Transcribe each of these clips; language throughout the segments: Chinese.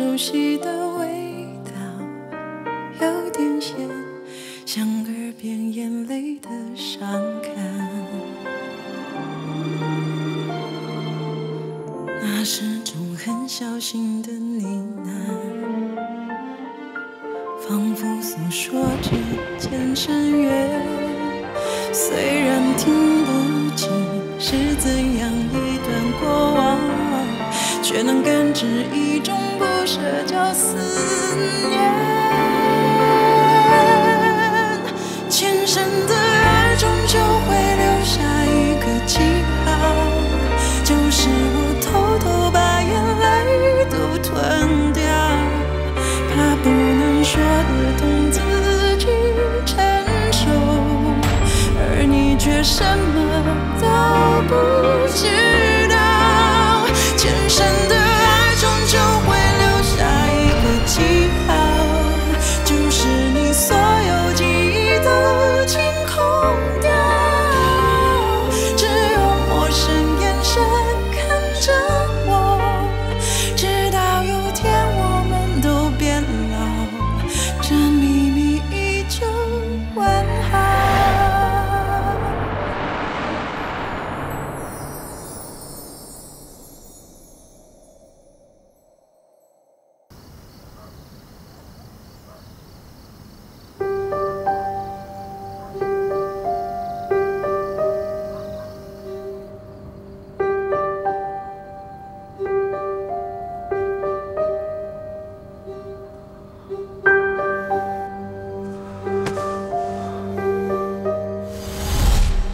熟悉的味道，有点咸，像耳边眼泪的伤感。那是种很小心的呢喃，仿佛诉说着前尘缘。虽然听不清是怎样一段过往，却能感知一种不舍叫思念。前生的爱终究会留下一个记号，就是我偷偷把眼泪都吞掉，怕不能说得动自己承受，而你却什么都不知道。前生的爱终究会留下一个记号，就是你所有记忆都清空掉，只有陌生眼神看着我，直到有天我们都变老，这秘密依旧完好。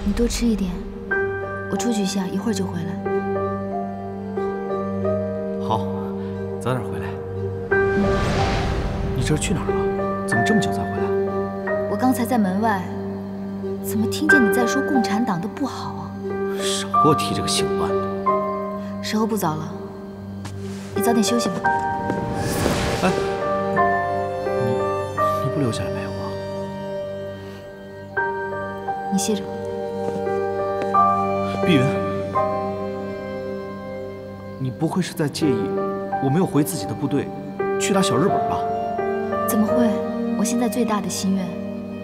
你多吃一点，我出去一下，一会儿就回来。好，早点回来。你这是去哪儿了？怎么这么久才回来？我刚才在门外，怎么听见你在说共产党的不好啊？少给我提这个姓万的。时候不早了，你早点休息吧。哎，你不留下来陪我？你歇着。碧云，你不会是在介意我没有回自己的部队去打小日本吧？怎么会？我现在最大的心愿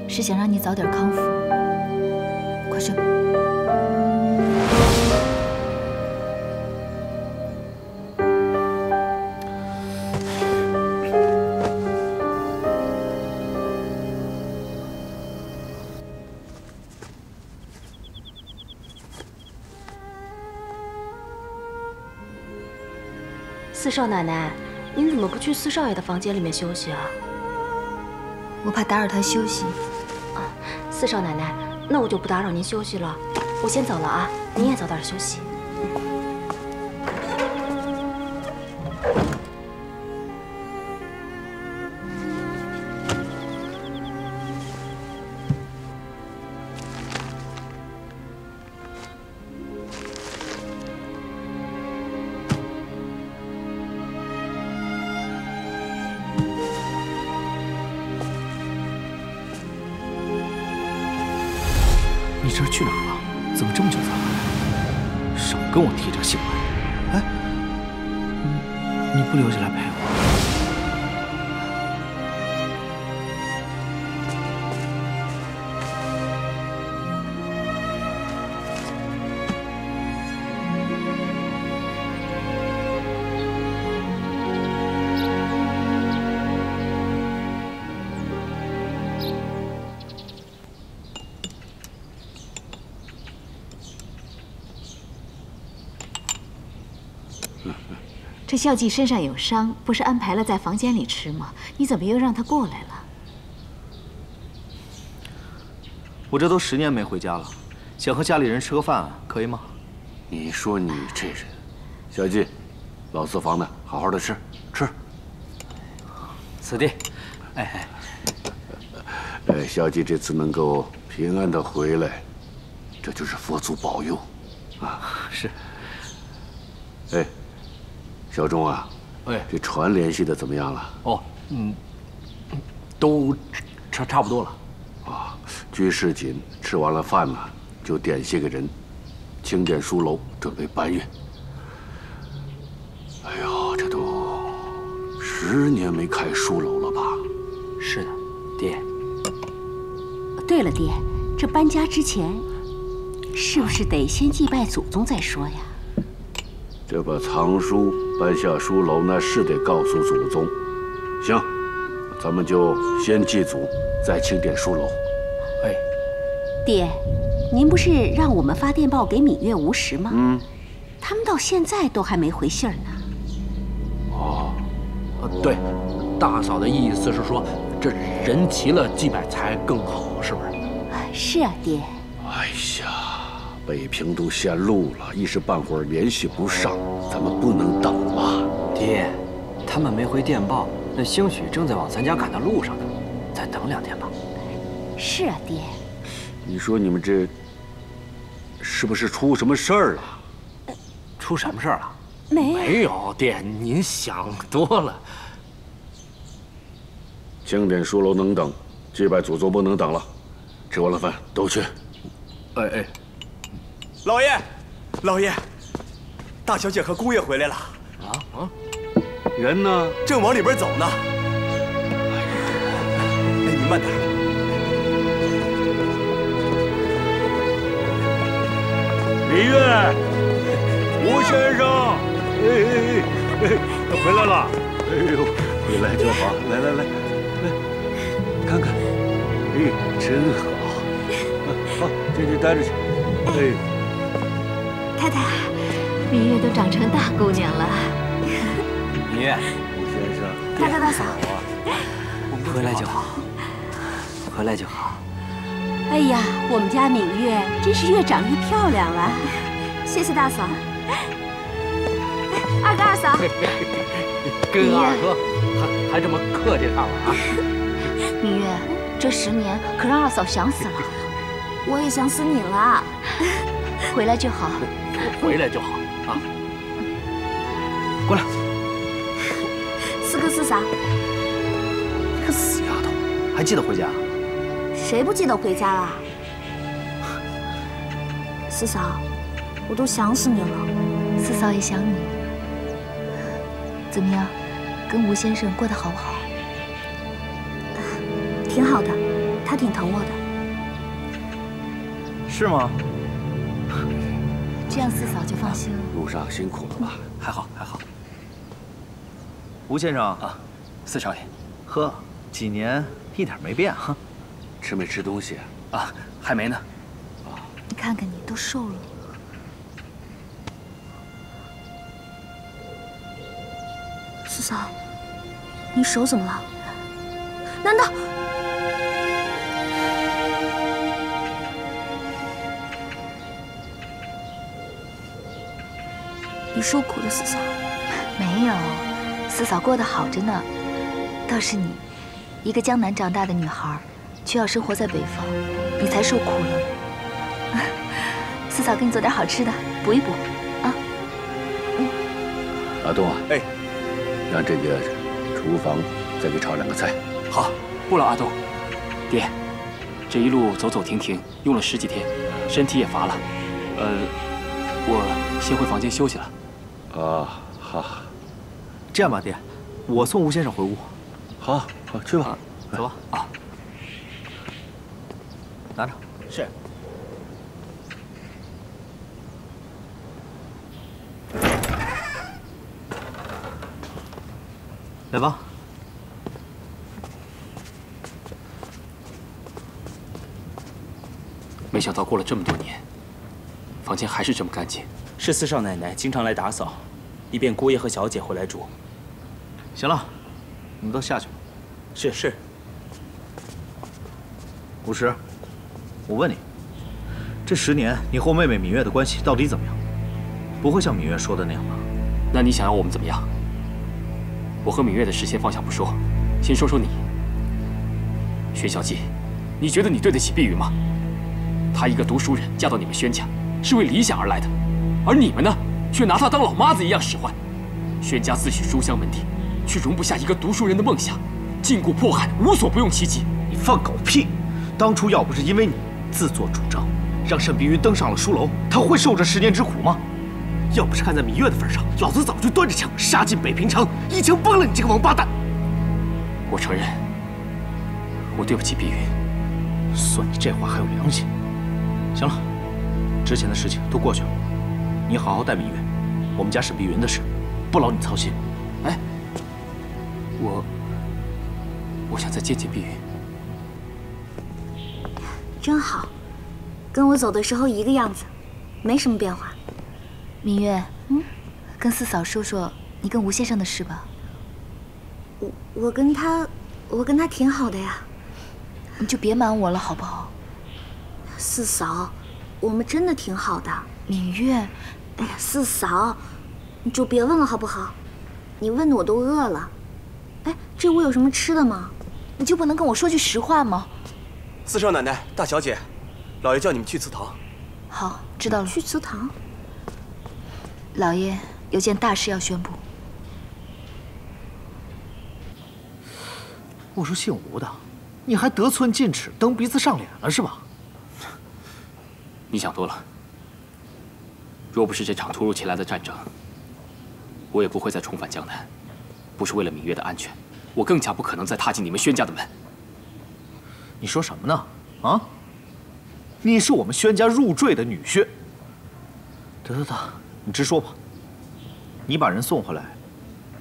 是想让你早点康复。快睡吧。四少奶奶，您怎么不去四少爷的房间里面休息啊？我怕打扰他休息。啊，四少奶奶，那我就不打扰您休息了，我先走了啊，您也早点休息。你这是去哪儿了？怎么这么久才回来？少跟我提这个姓万。哎，你不留下来陪我？这孝季身上有伤，不是安排了在房间里吃吗？你怎么又让他过来了？我这都10年没回家了，想和家里人吃个饭，可以吗？你说你这人，小季，老四房的，好好的吃吃。此地。哎，小季这次能够平安的回来，这就是佛祖保佑，啊。是。哎。小钟啊，哎，这船联系的怎么样了？哦，都差不多了。啊，居士锦吃完了饭呢，就点些个人，清点书楼，准备搬运。哎呦，这都10年没开书楼了吧？是的，爹。对了，爹，这搬家之前，是不是得先祭拜祖宗再说呀？这把藏书搬下书楼，那是得告诉祖宗。行，咱们就先祭祖，再清点书楼。哎，爹，您不是让我们发电报给芈月、吴石吗？他们到现在都还没回信儿呢。哦，对，大嫂的意思是说，这人齐了祭拜才更好，是不是？是啊，爹。哎呀，北平都陷路了，一时半会儿联系不上，咱们不能等了。爹，他们没回电报，那兴许正在往咱家赶的路上呢，再等2天吧。是啊，爹。你说你们这是不是出什么事儿了？出什么事儿了？没没有，爹，您想多了。清点书楼能等，祭拜祖宗不能等了。吃完了饭都去。哎，老爷，老爷，大小姐和姑爷回来了。人呢？正往里边走呢。哎，您慢点。芈月，吴先生，回来了。哎呦，回来就好。来，看看，真好。好，进去待着去。太太，芈月都长成大姑娘了。芈月，吴先生，太太大嫂，回来就好，回来就好。哎呀，我们家芈月真是越长越漂亮了。谢谢大嫂。二哥、二嫂，跟二哥还这么客气上了啊！芈月，这10年可让二嫂想死了。我也想死你了。回来就好，回来就好啊！过来，四哥、四嫂，这个死丫头，还记得回家？谁不记得回家啦？四嫂，我都想死你了。四嫂也想你。怎么样，跟吴先生过得好不好？挺好的，他挺疼我的。是吗？这样四嫂就放心了。路上辛苦了吧？还好，还好。吴先生啊，四少爷，呵，几年一点没变哈。吃没吃东西啊？还没呢。你看看你，都瘦了。四嫂，你手怎么了？难道？你受苦了，四嫂。没有，四嫂过得好着呢。倒是你，一个江南长大的女孩，却要生活在北方，你才受苦了。四嫂给你做点好吃的，补一补啊。阿东啊，哎，让这个厨房再给炒2个菜。好，不劳阿东。爹，这一路走走停停，用了10几天，身体也乏了。我先回房间休息了。啊，好，这样吧，爹，我送吴先生回屋。好，去吧。走吧。啊，拿着。是。来吧。没想到过了这么多年，房间还是这么干净。是四少奶奶经常来打扫，以便姑爷和小姐回来住。行了，你们都下去吧。是。吴石，我问你，这10年你和我妹妹芈月的关系到底怎么样？不会像芈月说的那样吧？那你想要我们怎么样？我和芈月的事先放下不说，先说说你。薛小姐，你觉得你对得起碧玉吗？她一个读书人嫁到你们薛家，是为理想而来的，而你们呢，却拿她当老妈子一样使唤。薛家自诩书香门第，却容不下一个读书人的梦想，禁锢迫害，无所不用其极。你放狗屁！当初要不是因为你自作主张，让沈碧云登上了书楼，她会受这10年之苦吗？要不是看在芈月的份上，老子早就端着枪杀进北平城，一枪崩了你这个王八蛋！我承认，我对不起碧云。算你这话还有良心。行了，之前的事情都过去了，你好好待芈月。我们家沈碧云的事，不劳你操心。哎，我想再见见碧云。真好，跟我走的时候一个样子，没什么变化。芈月，跟四嫂说说你跟吴先生的事吧。我跟他挺好的呀。你就别瞒我了，好不好？四嫂，我们真的挺好的。芈月，哎呀，四嫂，你就别问了，好不好？你问的我都饿了。哎，这屋有什么吃的吗？你就不能跟我说句实话吗？四少奶奶、大小姐，老爷叫你们去祠堂。好，知道了。去祠堂。老爷有件大事要宣布。我说姓吴的，你还得寸进尺、蹬鼻子上脸了是吧？你想多了。若不是这场突如其来的战争，我也不会再重返江南。不是为了芈月的安全，我更加不可能再踏进你们宣家的门。你说什么呢？啊？你是我们宣家入赘的女婿。得，你直说吧。你把人送回来，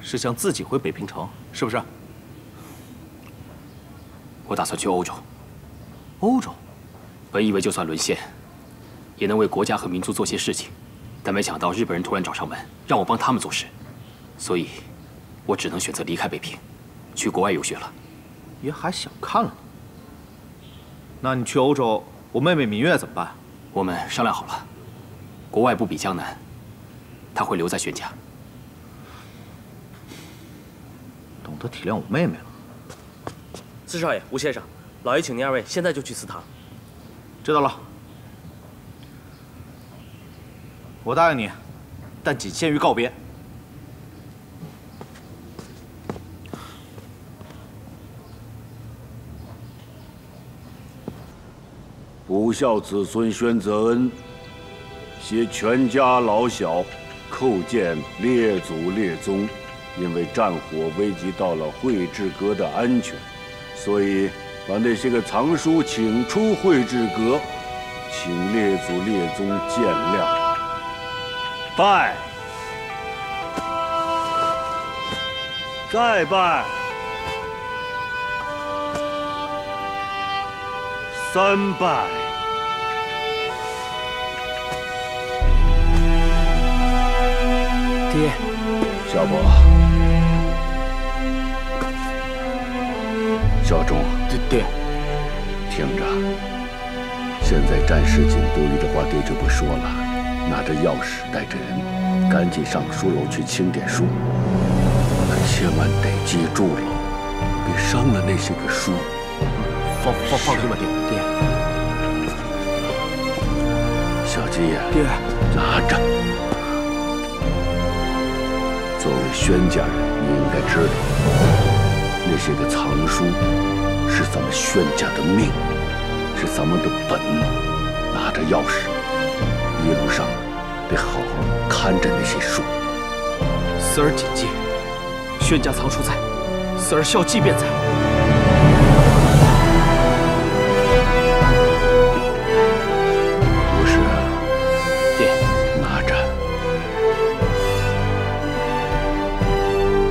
是想自己回北平城，是不是？我打算去欧洲。欧洲？本以为就算沦陷，也能为国家和民族做些事情，但没想到日本人突然找上门，让我帮他们做事，所以，我只能选择离开北平，去国外游学了。爷还小看了你。那你去欧洲，我妹妹芈月怎么办？我们商量好了，国外不比江南，她会留在宣家。懂得体谅我妹妹了。四少爷、吴先生，老爷请您二位现在就去祠堂。知道了。我答应你，但仅限于告别。不孝子孙宣泽恩，携全家老小叩见列祖列宗。因为战火危及到了惠治阁的安全，所以把那些个藏书请出惠治阁，请列祖列宗见谅。拜，再拜，三拜。爹，小伯，小钟，爹，听着，现在战事紧，多余的话爹就不说了。拿着钥匙，带着人，赶紧上书楼去清点书。可千万得记住了，别伤了那些个书。放心吧，爹。小鸡呀，爹，拿着。作为宣家人，你应该知道，那些个藏书是咱们宣家的命，是咱们的本。拿着钥匙，一路上得好好看着那些书。四儿谨记，宣家藏书在，四儿孝祭便在。不是，爹，拿着。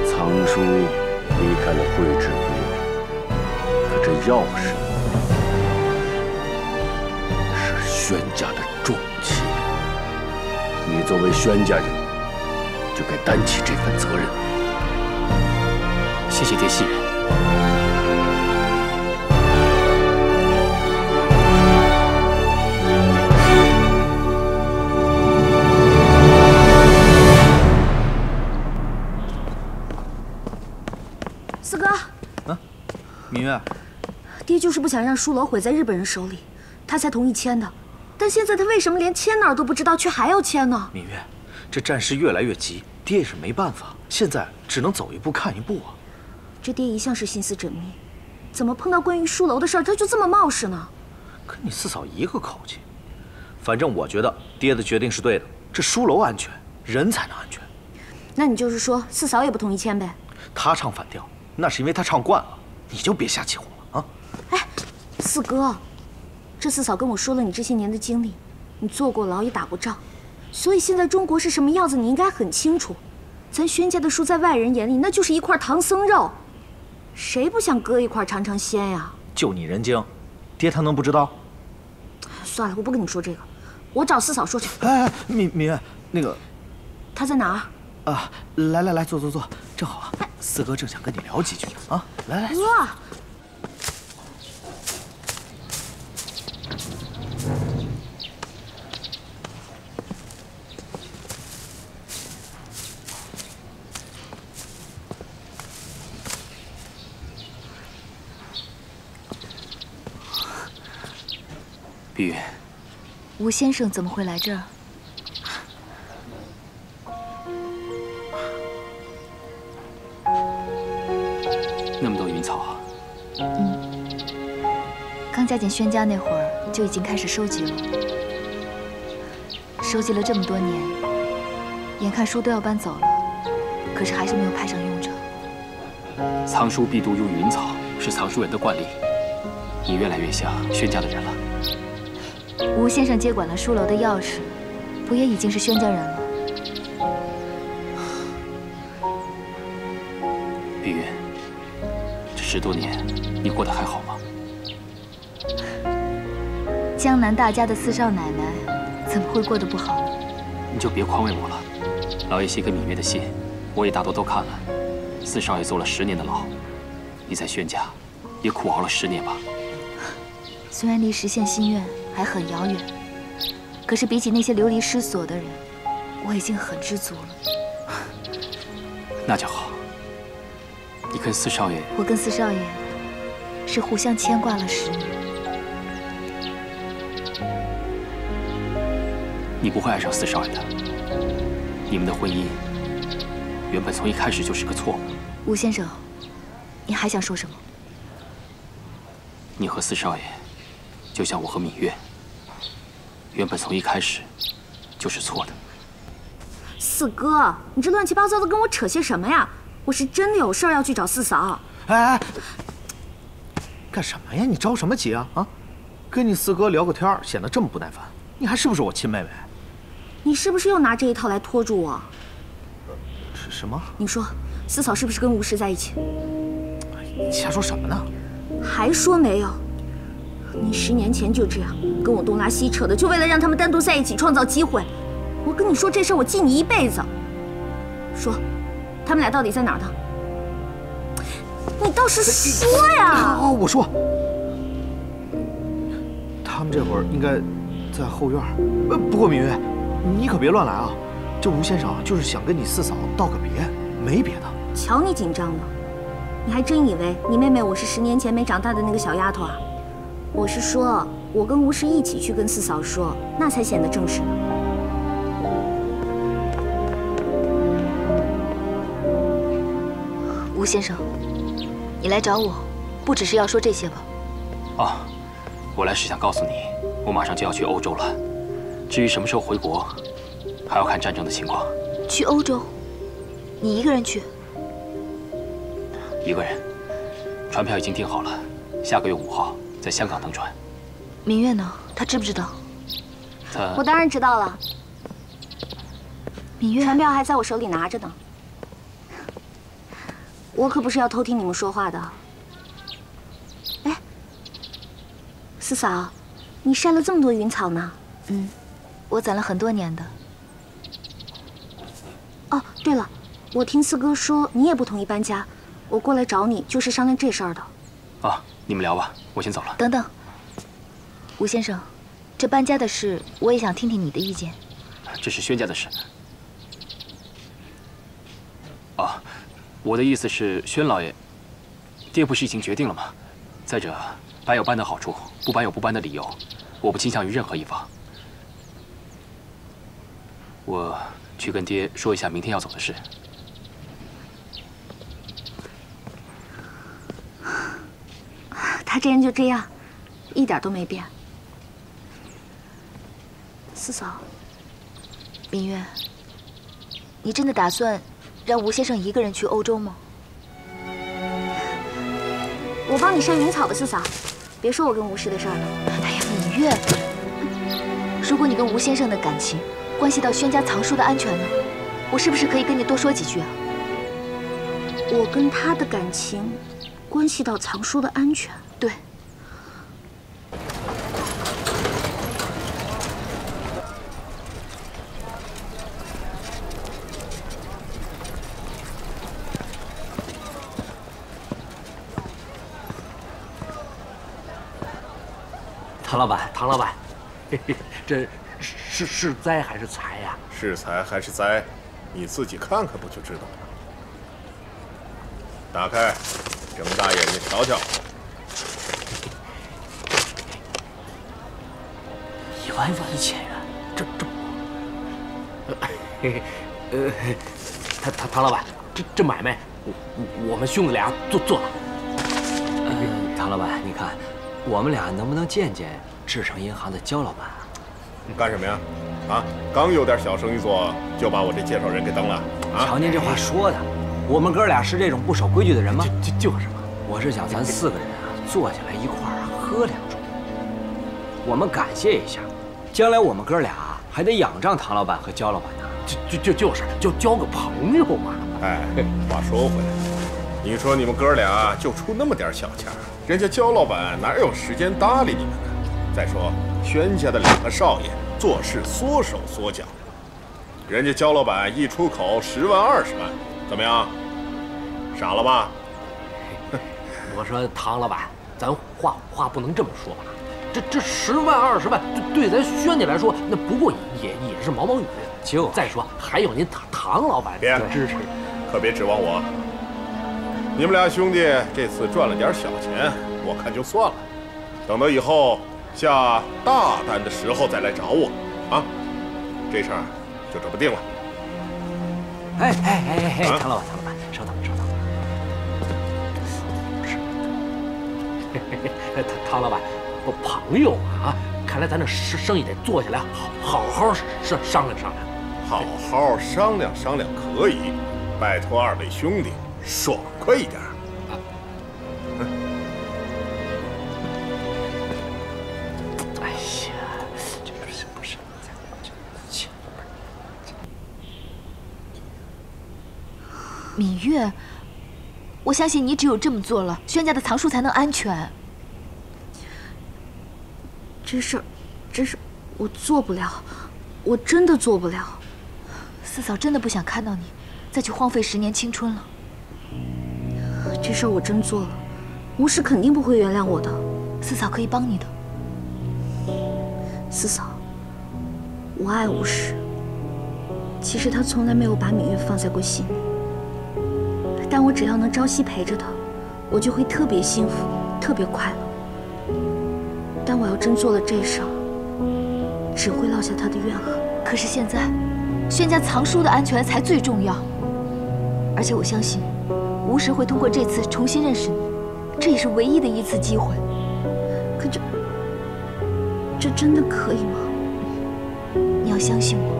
藏书离开了惠治阁，可这钥匙是宣家的重器。你作为宣家人，就该担起这份责任。谢谢爹信任。四哥，芈月，爹就是不想让书楼毁在日本人手里，他才同意签的。但现在他为什么连签哪儿都不知道，却还要签呢？芈月，这战事越来越急，爹也是没办法，现在只能走一步看一步啊。这爹一向是心思缜密，怎么碰到关于书楼的事儿他就这么冒失呢？跟你四嫂一个口气。反正我觉得爹的决定是对的，这书楼安全，人才能安全。那你就是说四嫂也不同意签呗？他唱反调，那是因为他唱惯了，你就别瞎起哄了啊！哎，四哥，这四嫂跟我说了你这些年的经历，你坐过牢也打过仗，所以现在中国是什么样子，你应该很清楚。咱宣家的书在外人眼里那就是一块唐僧肉，谁不想割一块尝尝鲜呀？就你人精，爹他能不知道？算了，我不跟你说这个，我找四嫂说去。哎，敏月，那个，他在哪儿？啊，来，坐，正好啊，四哥正想跟你聊几句呢啊，来。哥，碧云，吴先生怎么会来这儿？那么多云草啊！刚嫁进宣家那会儿就已经开始收集了，收集了这么多年，眼看书都要搬走了，可是还是没有派上用场。藏书必度用云草，是藏书人的惯例。你越来越像宣家的人了。吴先生接管了书楼的钥匙，不也已经是宣家人了？碧云，这10多年你过得还好吗？江南大家的四少奶奶怎么会过得不好呢？你就别宽慰我了。老爷写给芈月的信，我也大多都看了。四少爷坐了10年的牢，你在宣家也苦熬了10年吧？虽然离实现心愿还很遥远，可是比起那些流离失所的人，我已经很知足了。那就好。你跟四少爷，我跟四少爷是互相牵挂了10年。你不会爱上四少爷的。你们的婚姻原本从一开始就是个错误。吴先生，你还想说什么？你和四少爷，就像我和芈月，原本从一开始就是错的。四哥，你这乱七八糟的跟我扯些什么呀？我是真的有事儿要去找四嫂。哎，干什么呀？你着什么急啊？啊，跟你四哥聊个天显得这么不耐烦，你还是不是我亲妹妹？你是不是又拿这一套来拖住我？是什么？你说，四嫂是不是跟吴氏在一起？你瞎说什么呢？还说没有？你10年前就这样跟我东拉西扯的，就为了让他们单独在一起，创造机会。我跟你说这事儿，我记你一辈子。说，他们俩到底在哪儿呢？你倒是说呀！哦，我说，他们这会儿应该在后院。不过芈月，你可别乱来啊！这吴先生就是想跟你四嫂道个别，没别的。瞧你紧张的，你还真以为你妹妹我是10年前没长大的那个小丫头啊？我是说，我跟吴氏一起去跟四嫂说，那才显得正式呢。吴先生，你来找我，不只是要说这些吧？啊，我来是想告诉你，我马上就要去欧洲了。至于什么时候回国，还要看战争的情况。去欧洲？你一个人去？一个人，船票已经订好了，下个月5号在香港登船。芈月呢？她知不知道？我当然知道了。芈月，船票还在我手里拿着呢。我可不是要偷听你们说话的。哎，四嫂，你晒了这么多云草呢？我攒了很多年的。哦，对了，我听四哥说你也不同意搬家，我过来找你就是商量这事儿的。啊，你们聊吧，我先走了。等等，吴先生，这搬家的事我也想听听你的意见。这是宣家的事。啊，我的意思是，宣老爷，爹不是已经决定了吗？再者，搬有搬的好处，不搬有不搬的理由，我不倾向于任何一方。我去跟爹说一下明天要走的事。他这人就这样，一点都没变。四嫂，芈月，你真的打算让吴先生一个人去欧洲吗？我帮你晒云草吧，四嫂，别说我跟吴氏的事儿了。哎呀，芈月，如果你跟吴先生的感情关系到轩家藏书的安全呢，我是不是可以跟你多说几句啊？我跟他的感情关系到藏书的安全？对。唐老板，唐老板，嘿嘿，这是灾还是财呀？是财还是灾，你自己看看不就知道了？打开，睁大眼睛瞧瞧。1万1000元，这，嘿嘿，唐老板，这买卖，我们兄弟俩做了。唐老板，你看。我们俩能不能见见志诚银行的焦老板啊？你干什么呀？啊，刚有点小生意做，就把我这介绍人给蹬了啊！瞧您这话说的，我们哥俩是这种不守规矩的人吗？就是嘛。我是想咱4个人啊，坐下来一块儿喝2盅，我们感谢一下，将来我们哥俩还得仰仗唐老板和焦老板呢。就是交个朋友嘛。哎，话说回来，你说你们哥俩就出那么点小钱，人家焦老板哪有时间搭理你们呢？再说轩家的2个少爷做事缩手缩脚，人家焦老板一出口10万20万，怎么样？傻了吧？我说唐老板，咱话不能这么说吧？这10万20万，对咱轩家来说，那不过也是毛毛雨。再说还有您唐老板的支持，可别指望我。你们俩兄弟这次赚了点小钱，我看就算了，等到以后下大单的时候再来找我啊！这事儿就这么定了。哎，唐老板，稍等。唐老板，朋友啊，看来咱这生意得坐下来好好商量。好好商量可以，拜托2位兄弟爽快一点。哎呀，这不是芈月，我相信你只有这么做了，轩家的藏书才能安全。这事我做不了，我真的做不了。四嫂真的不想看到你再去荒废10年青春了。这事儿我真做了，吴氏肯定不会原谅我的。四嫂可以帮你的。四嫂，我爱吴氏，其实他从来没有把芈月放在过心里。但我只要能朝夕陪着他，我就会特别幸福，特别快乐。但我要真做了这事儿，只会落下他的怨恨。可是现在，轩家藏书的安全才最重要。而且我相信，吴氏会通过这次重新认识你，这也是唯一的一次机会。可这真的可以吗？你要相信我。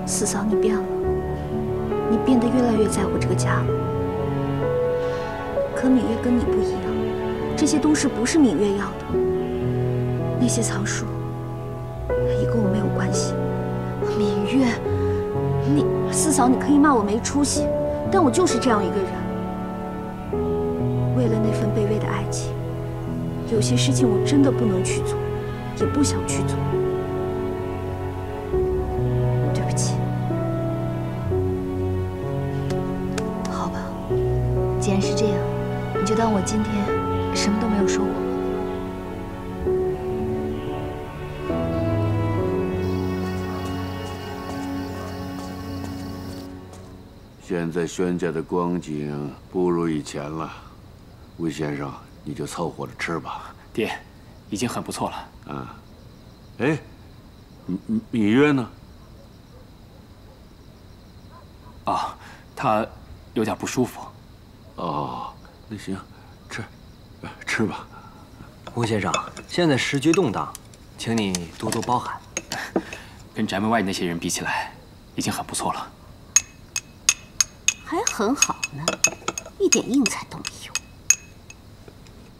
四嫂，你变了，你变得越来越在乎这个家了。可芈月跟你不一样，这些东西不是芈月要的，那些藏书也跟我没有关系。芈月，四嫂，你可以骂我没出息，但我就是这样一个人。为了那份卑微的爱情，有些事情我真的不能去做，也不想去做。对不起。好吧，既然是这样，你就当我今天什么都没有说过。现在轩家的光景不如以前了，魏先生，你就凑合着吃吧。爹，已经很不错了。啊，哎，芈月呢？啊，他有点不舒服。哦，那行，吃吧。吴先生，现在时局动荡，请你多多包涵。跟宅门外那些人比起来，已经很不错了。还很好呢，一点硬菜都没有。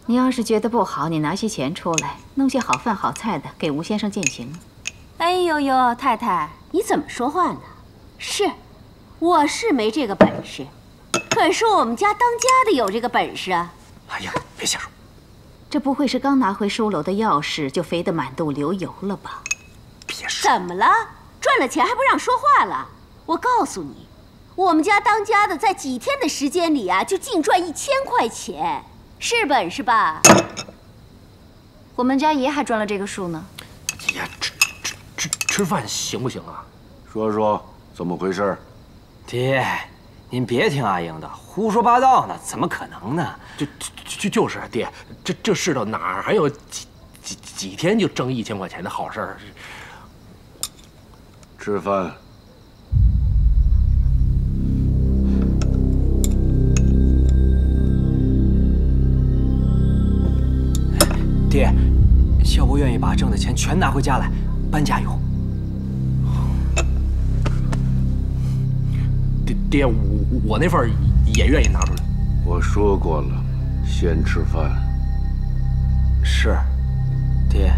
你要是觉得不好，你拿些钱出来，弄些好饭好菜的给吴先生饯行。哎呦呦，太太，你怎么说话呢？是，我是没这个本事，可是我们家当家的有这个本事啊。哎呀，别瞎说。这不会是刚拿回书楼的钥匙就肥得满肚流油了吧？别说。怎么了？赚了钱还不让说话了？我告诉你，我们家当家的在几天的时间里啊，就净赚1000块钱，是本事吧？我们家爷还赚了这个数呢。爷，吃饭行不行啊？说说怎么回事？爹，您别听阿英的，胡说八道呢，怎么可能呢？就是啊，爹，这世道哪还有几天就挣1000块钱的好事儿？吃饭。爹，小伯愿意把挣的钱全拿回家来搬家用。爹，我那份也愿意拿出来。我说过了，先吃饭。是，爹。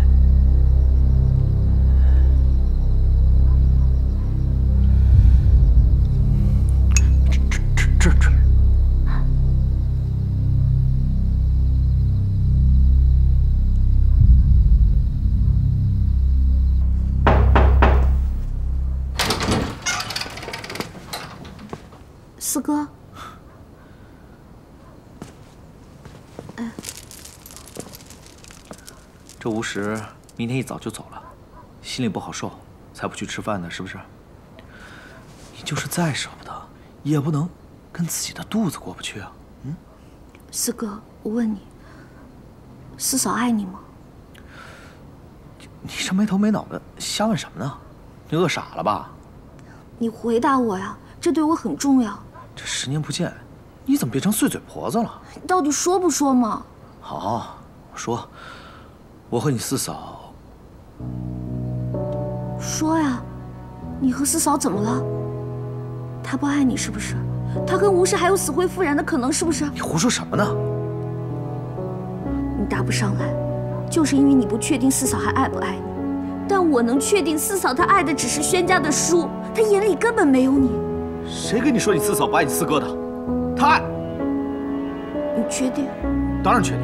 吃。四哥，这吴石明天一早就走了，心里不好受，才不去吃饭呢，是不是？你就是再舍不得，也不能跟自己的肚子过不去啊。嗯，四哥，我问你，四嫂爱你吗？你这没头没脑的瞎问什么呢？你饿傻了吧？你回答我呀，这对我很重要。这10年不见，你怎么变成碎嘴婆子了？你到底说不说嘛？好，我说，我和你四嫂。说呀，你和四嫂怎么了？她不爱你是不是？她跟吴氏还有死灰复燃的可能是不是？你胡说什么呢？你答不上来，就是因为你不确定四嫂还爱不爱你。但我能确定，四嫂她爱的只是轩家的书，她眼里根本没有你。谁跟你说你四嫂不爱你四哥的？她爱。你确定？当然确定。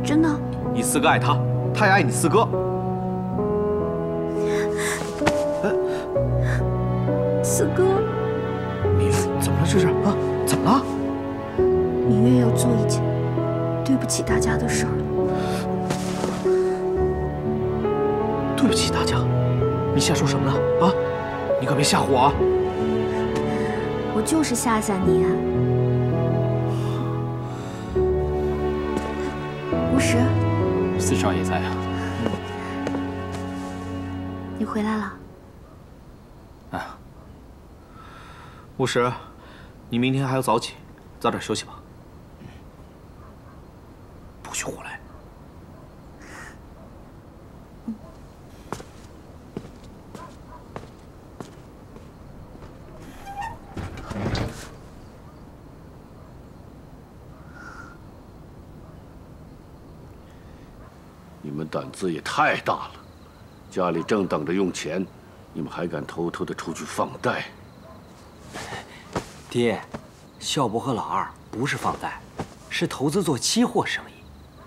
真的？你四哥爱她，她也爱你四哥。四哥，你怎么了？这是啊？怎么了？芈月要做一件对不起大家的事儿了。对不起大家，你瞎说什么呢？啊，你可别吓唬我啊！我就是吓吓你啊。吴石，四少爷在啊。你回来了。啊，吴石，你明天还要早起，早点休息吧。不许胡来。你们胆子也太大了，家里正等着用钱，你们还敢偷偷的出去放贷？爹，孝伯和老二不是放贷，是投资做期货生意。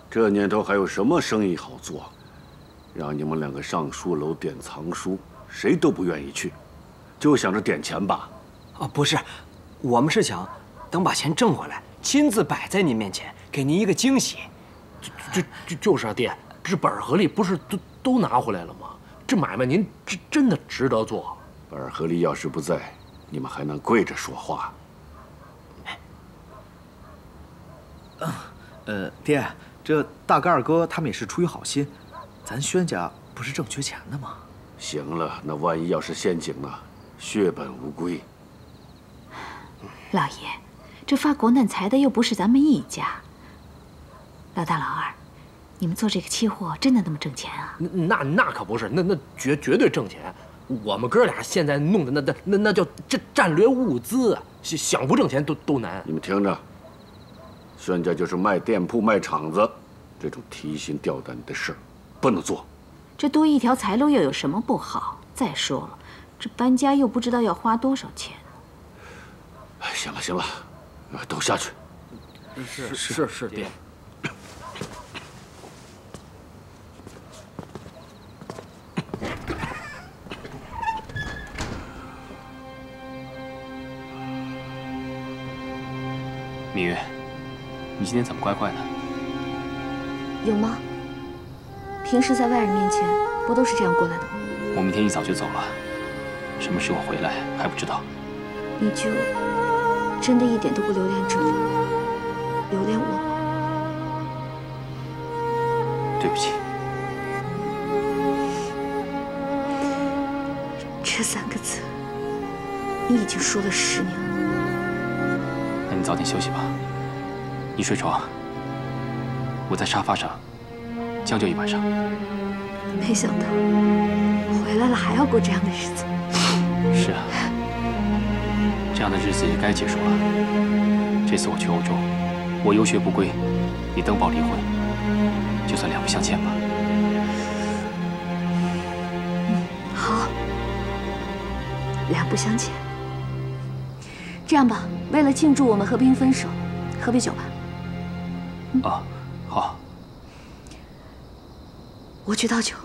这年头还有什么生意好做？让你们两个上书楼点藏书，谁都不愿意去，就想着点钱吧？啊，不是，我们是想等把钱挣回来，亲自摆在您面前，给您一个惊喜。就是啊，爹。这本和利不是都拿回来了吗？这买卖您真的值得做。本和利要是不在，你们还能跪着说话？爹，这大哥二哥他们也是出于好心，咱轩家不是正缺钱的吗？行了，那万一要是陷阱呢？血本无归。老爷，这发国难财的又不是咱们一家。老大老二，你们做这个期货真的那么挣钱啊？那可不是，那绝对挣钱。我们哥俩现在弄的那叫战略物资啊，想不挣钱都难。你们听着，轩家就是卖店铺、卖厂子，这种提心吊胆的事儿不能做。这多一条财路又有什么不好？再说了，这搬家又不知道要花多少钱。哎，行了，都下去。是爹。芈月，你今天怎么乖乖的？有吗？平时在外人面前不都是这样过来的吗？我明天一早就走了，什么时候回来还不知道。你就真的一点都不留恋这里，留恋我吗？对不起。这3个字，你已经说了10年了。那你早点休息吧。你睡床，我在沙发上将就一晚上。没想到回来了还要过这样的日子。是啊，这样的日子也该结束了。这次我去欧洲，我游学不归，你登报离婚，就算两不相欠吧。好，两不相欠。这样吧，为了庆祝我们和平分手，喝杯酒吧。啊，好。我去倒酒。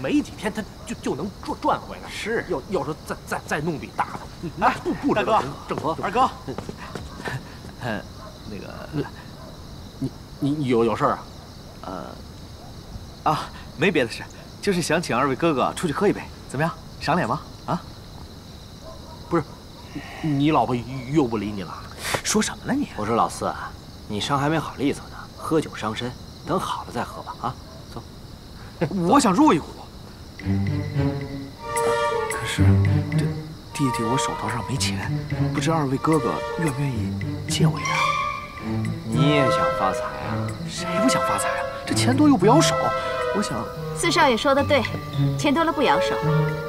没几天，他就能赚回来。是，要是再弄笔大的，那不知道挣多。二哥，那个，你有事儿啊？没别的事，就是想请2位哥哥出去喝一杯，怎么样？赏脸吗？啊？不是，你老婆又不理你了？说什么呢你？我说老四啊，你伤还没好利索呢，喝酒伤身，等好了再喝吧。啊，走。我想入一股。可是这弟弟我手头上没钱，不知2位哥哥愿不愿意借我一点？你也想发财啊？谁不想发财啊？这钱多又不咬手，我想。四少爷说的对，钱多了不咬手，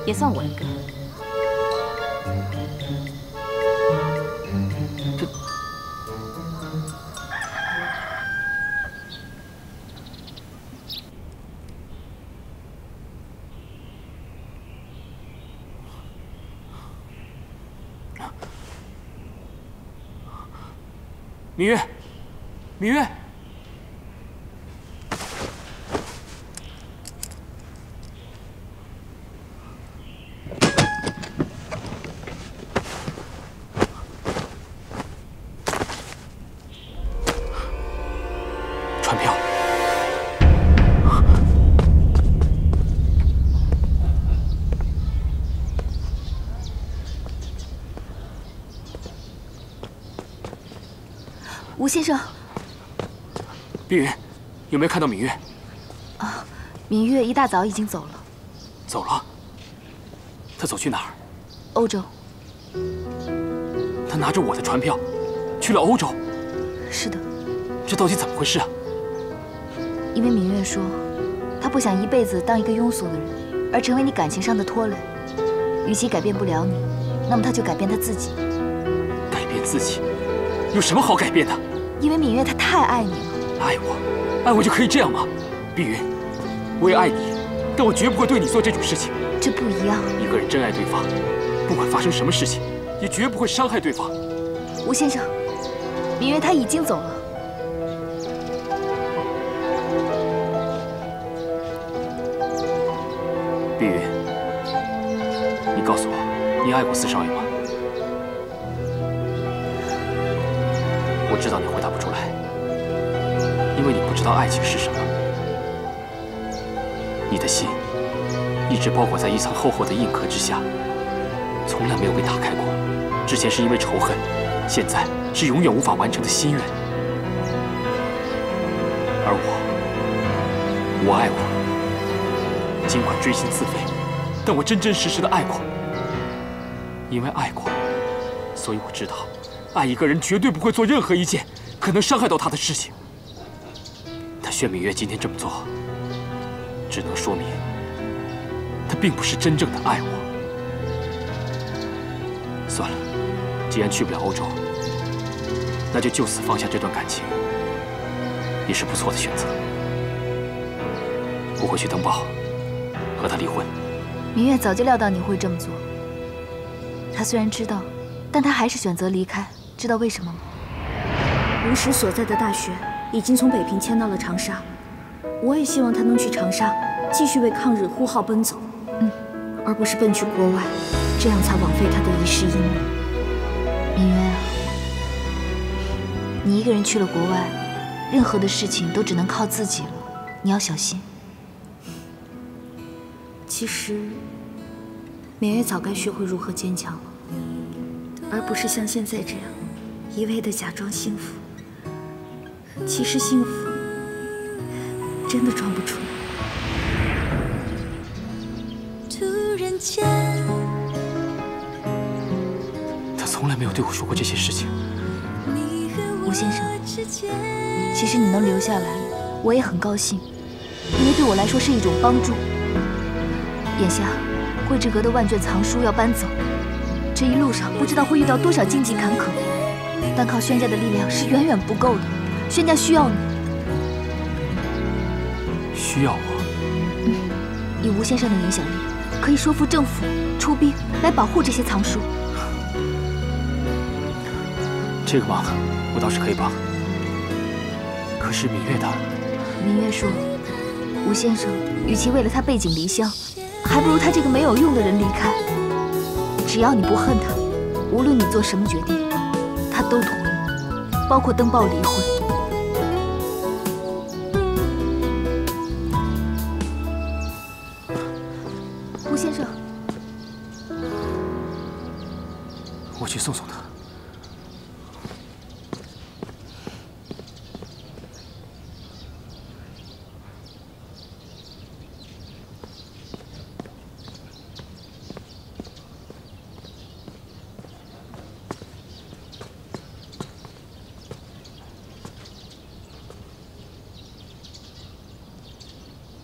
也算我一个。芈月，芈月，传票。吴先生，碧云，有没有看到芈月？啊，芈月一大早已经走了。走了？她走去哪儿？欧洲。他拿着我的船票，去了欧洲。是的。这到底怎么回事啊？因为芈月说，她不想一辈子当一个庸俗的人，而成为你感情上的拖累。与其改变不了你，那么她就改变她自己。改变自己？有什么好改变的？因为芈月她太爱你了。爱我？爱我就可以这样吗？碧云，我也爱你，但我绝不会对你做这种事情。这不一样。一个人真爱对方，不管发生什么事情，也绝不会伤害对方。吴先生，芈月她已经走了。碧云，你告诉我，你爱过4少爷吗？我知道你回答不出来，因为你不知道爱情是什么。你的心一直包裹在一层厚厚的硬壳之下，从来没有被打开过。之前是因为仇恨，现在是永远无法完成的心愿。而我爱过。尽管锥心自费，但我真真实实的爱过。因为爱过，所以我知道，爱一个人绝对不会做任何一件可能伤害到他的事情。但薛芈月今天这么做，只能说明她并不是真正的爱我。算了，既然去不了欧洲，那就就此放下这段感情，也是不错的选择。我会去登报。和他离婚。芈月早就料到你会这么做。她虽然知道，但她还是选择离开。知道为什么吗？吴石所在的大学已经从北平迁到了长沙，我也希望他能去长沙继续为抗日呼号奔走，而不是奔去国外，这样才枉费他的一世英名。芈月啊，你一个人去了国外，任何的事情都只能靠自己了，你要小心。其实，芈月早该学会如何坚强了，而不是像现在这样，一味的假装幸福。其实幸福真的装不出来。突然间，他从来没有对我说过这些事情。吴先生，其实你能留下来，我也很高兴，因为对我来说是一种帮助。眼下，桂志阁的万卷藏书要搬走，这一路上不知道会遇到多少荆棘坎坷，单靠宣家的力量是远远不够的。宣家需要你，需要我。以吴先生的影响力，可以说服政府出兵来保护这些藏书。这个忙我倒是可以帮。可是芈月她，芈月说，吴先生与其为了他背井离乡，还不如他这个没有用的人离开。只要你不恨他，无论你做什么决定，他都同意，包括登报离婚。吴先生，我去送送他。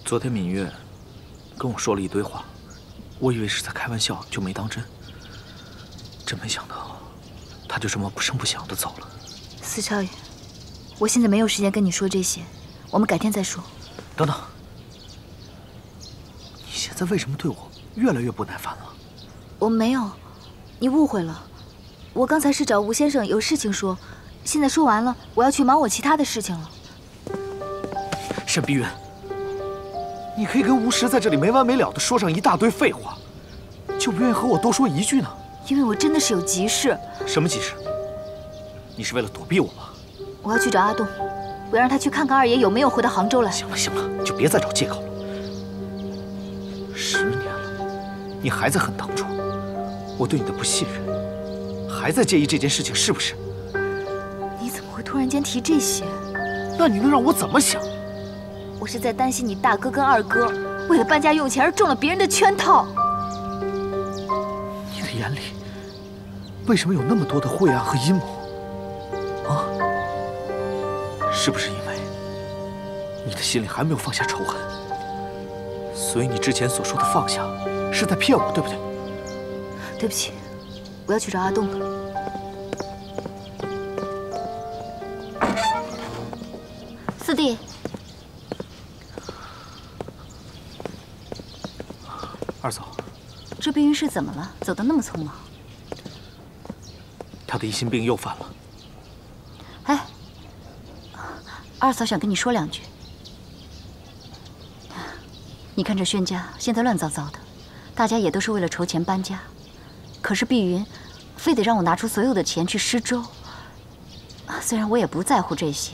昨天芈月跟我说了一堆话，我以为是在开玩笑，就没当真。真没想到，她就这么不声不响的走了。4少爷，我现在没有时间跟你说这些，我们改天再说。等等，你现在为什么对我越来越不耐烦了？我没有，你误会了。我刚才是找吴先生有事情说，现在说完了，我要去忙我其他的事情了。沈碧云。你可以跟吴石在这里没完没了的说上一大堆废话，就不愿意和我多说一句呢？因为我真的是有急事。什么急事？你是为了躲避我吗？我要去找阿栋，我要让他去看看二爷有没有回到杭州来。行了行了，就别再找借口了。10年了，你还在恨当初我对你的不信任，还在介意这件事情是不是？你怎么会突然间提这些？那你能让我怎么想？我是在担心你大哥跟二哥为了搬家用钱而中了别人的圈套。你的眼里为什么有那么多的晦暗和阴谋？啊？是不是因为你的心里还没有放下仇恨，所以你之前所说的放下是在骗我，对不对？对不起，我要去找阿东了。四弟，二嫂，这碧云是怎么了？走得那么匆忙？她的疑心病又犯了。哎，二嫂想跟你说两句。你看这轩家现在乱糟糟的，大家也都是为了筹钱搬家，可是碧云非得让我拿出所有的钱去施粥。虽然我也不在乎这些，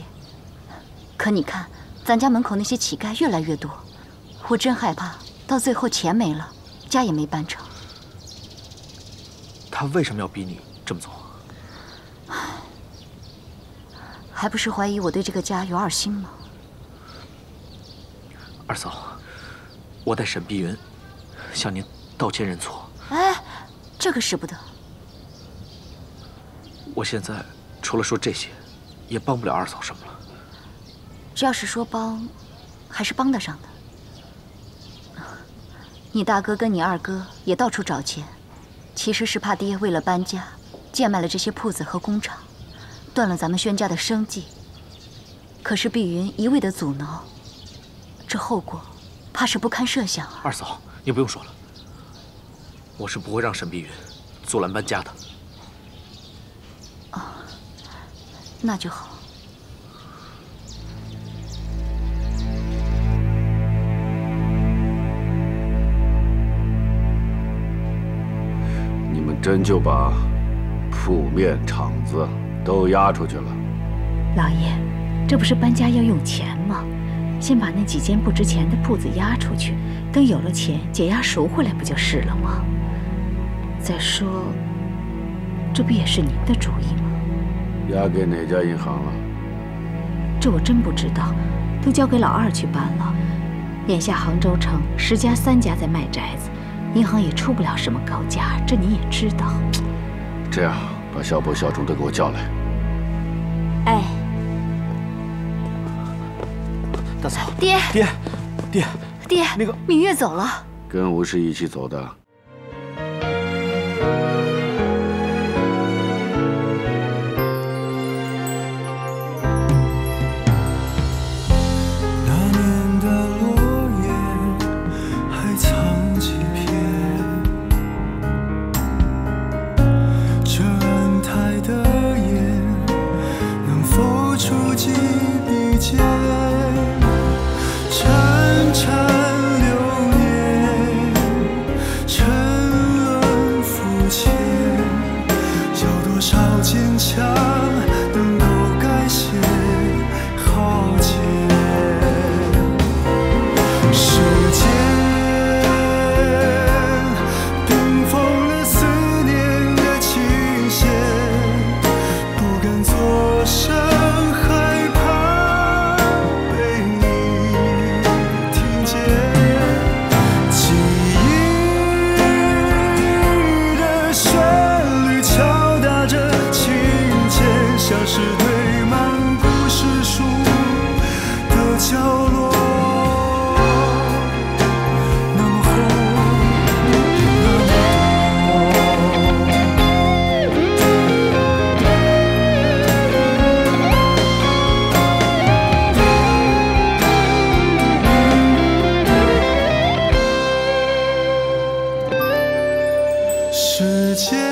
可你看咱家门口那些乞丐越来越多，我真害怕到最后钱没了，家也没搬成。他为什么要逼你这么做？还不是怀疑我对这个家有二心吗？二嫂，我代沈碧云向您道歉认错。哎，这可使不得。我现在除了说这些，也帮不了二嫂什么了。这要是说帮，还是帮得上的。你大哥跟你二哥也到处找钱，其实是怕爹为了搬家，贱卖了这些铺子和工厂，断了咱们轩家的生计。可是碧云一味的阻挠，这后果怕是不堪设想啊！二嫂，你不用说了，我是不会让沈碧云阻拦搬家的。哦，那就好。你们真就把铺面厂子都押出去了？老爷，这不是搬家要用钱吗？先把那几间不值钱的铺子押出去，等有了钱解押赎回来不就是了吗？再说，这不也是您的主意吗？押给哪家银行了？这我真不知道，都交给老二去办了。眼下杭州城10家3家在卖宅子，银行也出不了什么高价，这你也知道。这样，把小伯、小钟都给我叫来。哎，大嫂，爹，爹，那个芈月走了，跟吴氏一起走的。世界